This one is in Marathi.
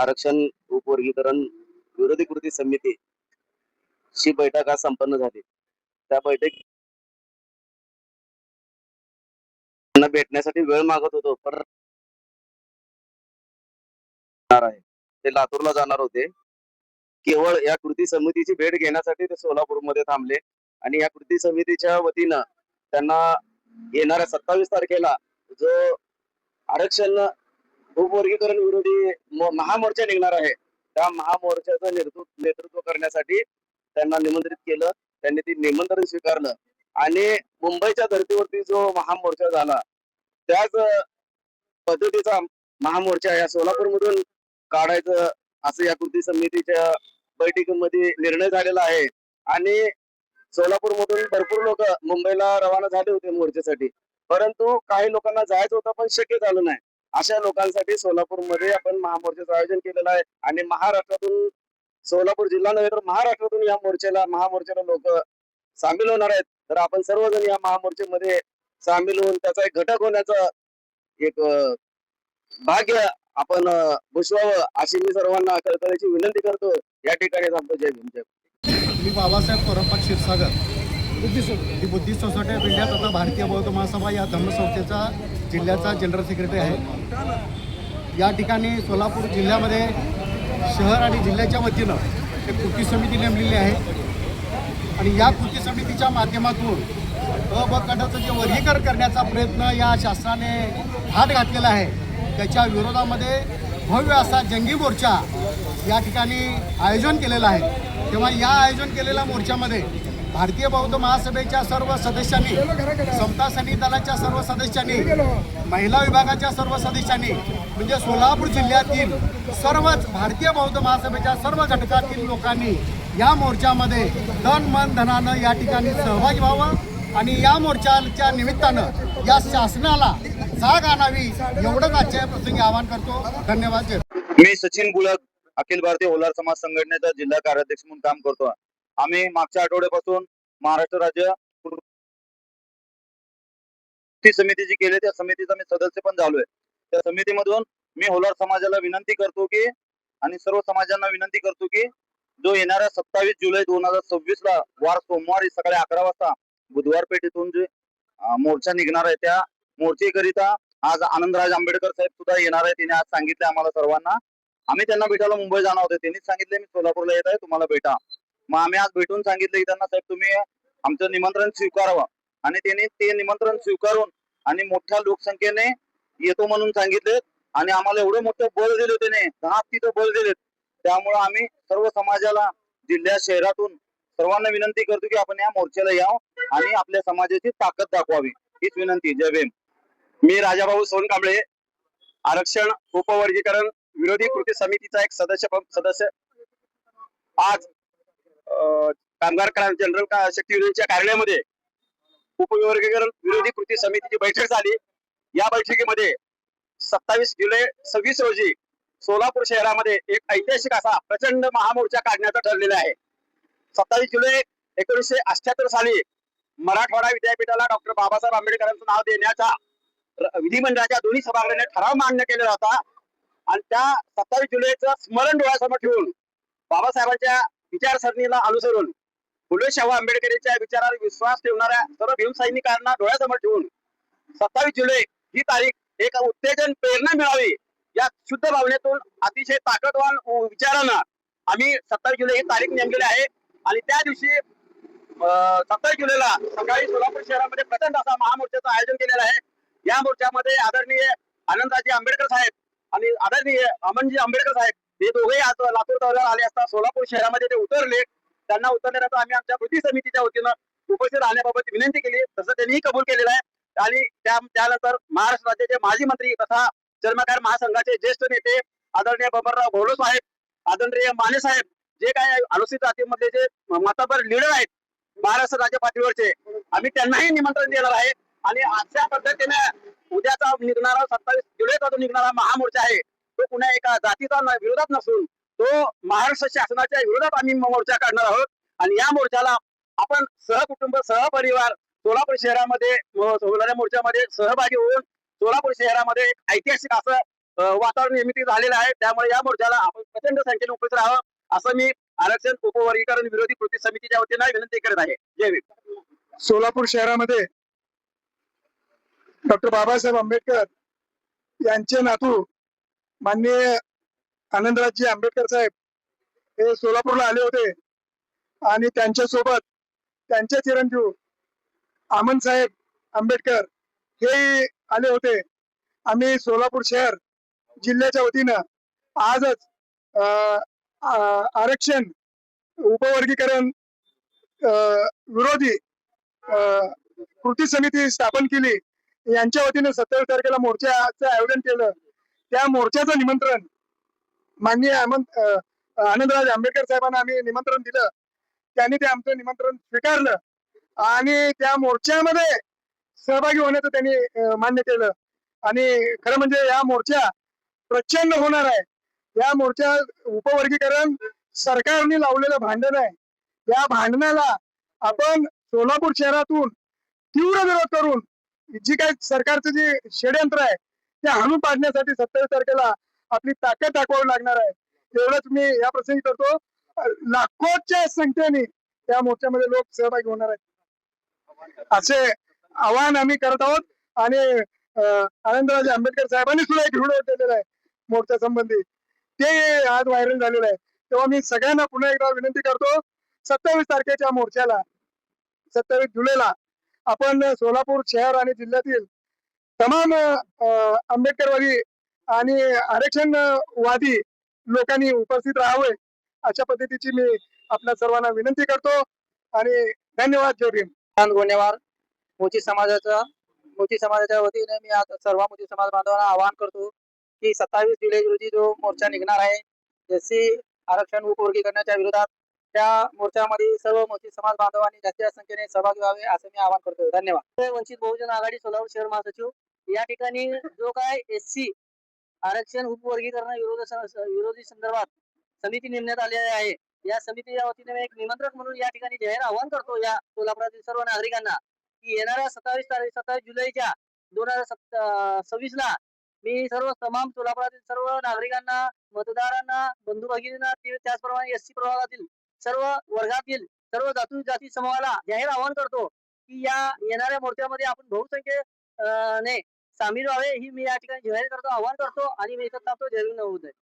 आरक्षण उपवर्गीकरण विरोधी कृती समिती ची बैठक आज संपन्न झाली. त्या बैठकीत त्यांना भेटण्यासाठी वेळ मागत होतो, पण ते लातूरला जाणार होते. केवळ या कृती समितीची भेट घेण्यासाठी ते सोलापूरमध्ये थांबले आणि या कृती समितीच्या वतीनं त्यांना येणाऱ्या 27 तारखेला जो आरक्षण उपवर्गीकरण विरोधी महामोर्चा निघणार आहे, त्या महामोर्चाचं नेतृत्व करण्यासाठी त्यांना निमंत्रित केलं. त्यांनी ती निमंत्रण स्वीकारलं आणि मुंबईच्या धर्तीवरती जो महामोर्चा झाला त्याच पद्धतीचा महामोर्चा या सोलापूरमधून काढायचं असं या कृती समितीच्या बैठकीमध्ये निर्णय झालेला आहे. आणि सोलापूरमधून भरपूर लोक मुंबईला रवाना झाले होते मोर्चासाठी, परंतु काही लोकांना जायचं होतं पण शक्य झालं नाही. अशा लोकांसाठी सोलापूरमध्ये आपण महामोर्चाचं आयोजन केलेलं आहे आणि महाराष्ट्रातून, सोलापूर जिल्हा नव्हे तर महाराष्ट्रातून या महामोर्चाला लोक सामील होणार आहेत. तर आपण सर्वजण या महामोर्चामध्ये सामील होऊन त्याचा एक घटक होण्याचा एक भाग्य आपण भूषवावं अशी मी सर्वांना कळकळीची विनंती करतो. या ठिकाणी थांबतो. जय भीम. जय. मी Babasaheb Thorat Kshirsagar Buddhist Society of India तथा भारतीय बौद्ध महासभा या धर्मसंस्थेचा जिल्ह्याचा जनरल सेक्रेटरी आहे. या ठिकाणी सोलापूर जिल्ह्यामध्ये शहर आणि जिल्ह्याच्या वतीनं एक कृती समिती नेमलेली आहे आणि या कृती समितीच्या माध्यमातून अ ब गटाचं जे वर्गीकरण करण्याचा प्रयत्न या शासनाने हात घातलेला आहे, त्याच्या विरोधामध्ये भव्य असा जंगी मोर्चा या ठिकाणी आयोजन केलेलं आहे. तेव्हा या आयोजन केलेल्या मोर्चामध्ये भारतीय बौद्ध महासभेच्या सर्व सदस्यांनी, समता सैनिक दलाच्या सर्व सदस्यांनी, महिला विभागाच्या सर्व सदस्यांनी, म्हणजे सोलापूर जिल्ह्यातील सर्वच भारतीय बौद्ध महासभेच्या सर्व घटकातील लोकांनी या मोर्चामध्ये तन मन धनानं या ठिकाणी सहभागी व्हावं आणि या मोर्चाच्या निमित्तानं या शासनाला जाग आणावी एवढंच आजच्या प्रसंगी आवाहन करतो. धन्यवाद. मी सचिन बुलक, अखिल भारतीय होलार समाज संघटनेचा जिल्हा कार्याध्यक्ष म्हणून काम करतो. आम्ही मागच्या आठवड्यापासून महाराष्ट्र राज्य कृती समिती जी केली त्या समितीचा मी सदस्य पण झालोय. त्या समितीमधून मी होलार समाजाला विनंती करतो की, आणि सर्व समाजांना विनंती करतो की, जो येणाऱ्या 27 जुलै 2026 ला वार सोमवारी सकाळी 11 वाजता बुधवार पेठेतून जे मोर्चा निघणार आहे, त्या मोर्चेकरिता आज आनंदराज आंबेडकर साहेब सुद्धा येणार आहे. तिने आज सांगितले आम्हाला सर्वांना. आम्ही त्यांना भेटायला मुंबई जाणार होते, त्यांनीच सांगितले मी सोलापूरला येत आहे, तुम्हाला भेटा. मग आम्ही आज भेटून सांगितलं की त्यांना, साहेब तुम्ही आमचं निमंत्रण स्वीकारावं. आणि त्यांनी ते निमंत्रण स्वीकारून आणि मोठ्या लोकसंख्येने येतो म्हणून सांगितले आणि आम्हाला एवढं मोठं बळ दिले त्याने, 10 तिथं बळ दिलेत. त्यामुळे आम्ही सर्व समाजाला जिल्ह्यात शहरातून सर्वांना विनंती करतो की आपण या मोर्चाला यावं आणि आपल्या समाजाची ताकद दाखवावी, हीच विनंती. जय भीम. मी राजाभाऊ सोनकांबळे, आरक्षण उपवर्गीकरण विरोधी कृती समितीचा एक सदस्य आज कामगार जनरल शक्ती युनियनच्या कार्यालयामध्ये उपवर्गीकरण विरोधी कृती समितीची बैठक झाली. या बैठकीमध्ये 27 जुलै 26 रोजी सोलापूर शहरामध्ये एक ऐतिहासिक असा प्रचंड महामोर्चा काढण्याचं ठरलेलं आहे. 27 जुलै 1978 साली मराठवाडा विद्यापीठाला डॉक्टर बाबासाहेब आंबेडकरांचं नाव देण्याचा विधिमंडळाच्या दोन्ही सभागृहाने ठराव मान्य केलेला होता. आणि त्या 27 जुलैचं स्मरण डोळ्यासमोर ठेवून, बाबासाहेबांच्या विचारसरणीला अनुसरून, फुले शाहू आंबेडकरांच्या विचारावर विश्वास ठेवणाऱ्या सर्व भीमसैनिकांना डोळ्यासमोर ठेवून 27 जुलै ही तारीख एक उत्तेजन, प्रेरणा मिळावी या शुद्ध भावनेतून अतिशय ताकदवान विचारानं आम्ही 27 जुलै ही तारीख नेमलेली आहे. आणि त्या दिवशी 27 जुलैला सकाळी सोलापूर शहरामध्ये प्रचंड असा महामोर्चाचं आयोजन केलेलं आहे. या मोर्चामध्ये आदरणीय आनंदराजे आंबेडकर साहेब आणि आदरणीय अमनजी आंबेडकर साहेब हे दोघेही आज लातूर दौऱ्यावर आले असता सोलापूर शहरामध्ये ते उतरले. त्यांना उतरल्यानंतर आम्ही आमच्या कृती समितीच्या वतीनं उपस्थित राहण्याबाबत विनंती केली, तसं त्यांनीही कबूल केलेलं आहे. आणि त्यानंतर महाराष्ट्र राज्याचे माजी मंत्री तथा चर्मकार महासंघाचे ज्येष्ठ नेते आदरणीय बबनराव घोलो साहेब, आदरणीय माने साहेब, जे काय अनुसूचित जातीमधले जे मातबर लीडर आहेत महाराष्ट्र राज्य पातळीवरचे, आम्ही त्यांनाही निमंत्रण देणार आहे. आणि अशा पद्धतीने उद्याचा निघणारा 27 जुलैचा जो निघणारा महामोर्चा आहे तो पुन्हा एका जातीचा विरोधात नसून तो महाराष्ट्र शासनाच्या विरोधात आम्ही मोर्चा काढणार आहोत. आणि या मोर्चाला आपण सहकुटुंब, सहपरिवार सोलापूर शहरामध्ये होणाऱ्या मोर्चामध्ये सहभागी होऊन सोलापूर शहरामध्ये एक ऐतिहासिक असं वातावरण निर्मिती झालेलं आहे. त्यामुळे या मोर्चाला आपण प्रचंड संख्येने उपस्थित राहावं असं मी आरक्षण उपवर्गीकरण विरोधी कृती समितीच्या वतीनं विनंती करत आहे. जय भीम. सोलापूर शहरामध्ये डॉक्टर बाबासाहेब आंबेडकर यांचे नातू माननीय आनंदराजजी आंबेडकर साहेब हे सोलापूरला आले होते आणि त्यांच्यासोबत त्यांचे चिरंजीव आमन साहेब आंबेडकर हे आले होते. आम्ही सोलापूर शहर जिल्ह्याच्या वतीनं आजच आरक्षण उपवर्गीकरण विरोधी कृती समिती स्थापन केली. यांच्या वतीने 27 तारखेला मोर्चाचं आयोजन केलं. त्या मोर्चाचं निमंत्रण माननीय आनंदराज आंबेडकर साहेबांना आम्ही निमंत्रण दिलं. त्यांनी ते आमचं निमंत्रण स्वीकारलं आणि त्या मोर्चामध्ये सहभागी होण्याचं त्यांनी मान्य केलं. आणि खरं म्हणजे या मोर्चा प्रचंड होणार आहे. या मोर्चा उपवर्गीकरण सरकारने लावलेलं भांडण आहे. या भांडणाला आपण सोलापूर शहरातून तीव्र विरोध करून जी काही सरकारचं जे षडयंत्र आहे ते हाणून पाडण्यासाठी 27 तारखेला आपली ताकद दाखवावी लागणार आहे. एवढंच मी या प्रसंगी करतो. लाखोच्या संख्येने त्या मोर्चामध्ये लोक सहभागी होणार आहेत असे आवाहन आम्ही करत आहोत. आणि आनंदराज आंबेडकर साहेबांनी सुद्धा एक व्हिडिओ केलेला आहे मोर्चा संबंधी, ते आज व्हायरल झालेलं आहे. तेव्हा मी सगळ्यांना पुन्हा एकदा विनंती करतो, 27 तारखेच्या मोर्चाला 27 जुलैला आपण सोलापूर शहर आणि जिल्ह्यातील तमाम आंबेडकरवादी आणि आरक्षणवादी लोकांनी उपस्थित राहावे अशा पद्धतीची मी आपल्या सर्वांना विनंती करतो. आणि धन्यवाद. जय भीम. गोनेवार मोची समाजाच्या वतीने मी आज सर्व मोची समाज बांधवांना आवाहन करतो की 27 जुलै रोजी जो मोर्चा निघणार आहे एससी आरक्षण उपवर्गीकरणाच्या विरोधात, त्या मोर्चामध्ये सर्व मोची समाज बांधवांनी जास्तीत जास्त संख्येने सहभागी व्हावे असं मी आवाहन करतो. धन्यवाद. वंचित बहुजन आघाडी सोलापूर शहर महासचिव. या ठिकाणी जो काय एससी आरक्षण उपवर्गीकरण विरोधी संदर्भात समिती नेमण्यात आलेली आहे, या समितीच्या वतीने मी एक निमंत्रक म्हणून या ठिकाणी जाहीर आवाहन करतो या सोलापुरातील सर्व नागरिकांना की येणाऱ्या 27 जुलैच्या 2026 ला मी तमाम सोलापुरातील सर्व नागरिकांना, मतदारांना, बंधू भगिनींना, त्याचप्रमाणे एससी प्रभागातील सर्व वर्गातील सर्व जाती समूहाला जाहीर आवाहन करतो की या येणाऱ्या मोर्चामध्ये आपण बहुसंख्येने सामील व्हावे ही मी या ठिकाणी जाहीर करतो, आवाहन करतो. आणि मी इथं थांबतो. जय भीम. नमो बुद्धाय.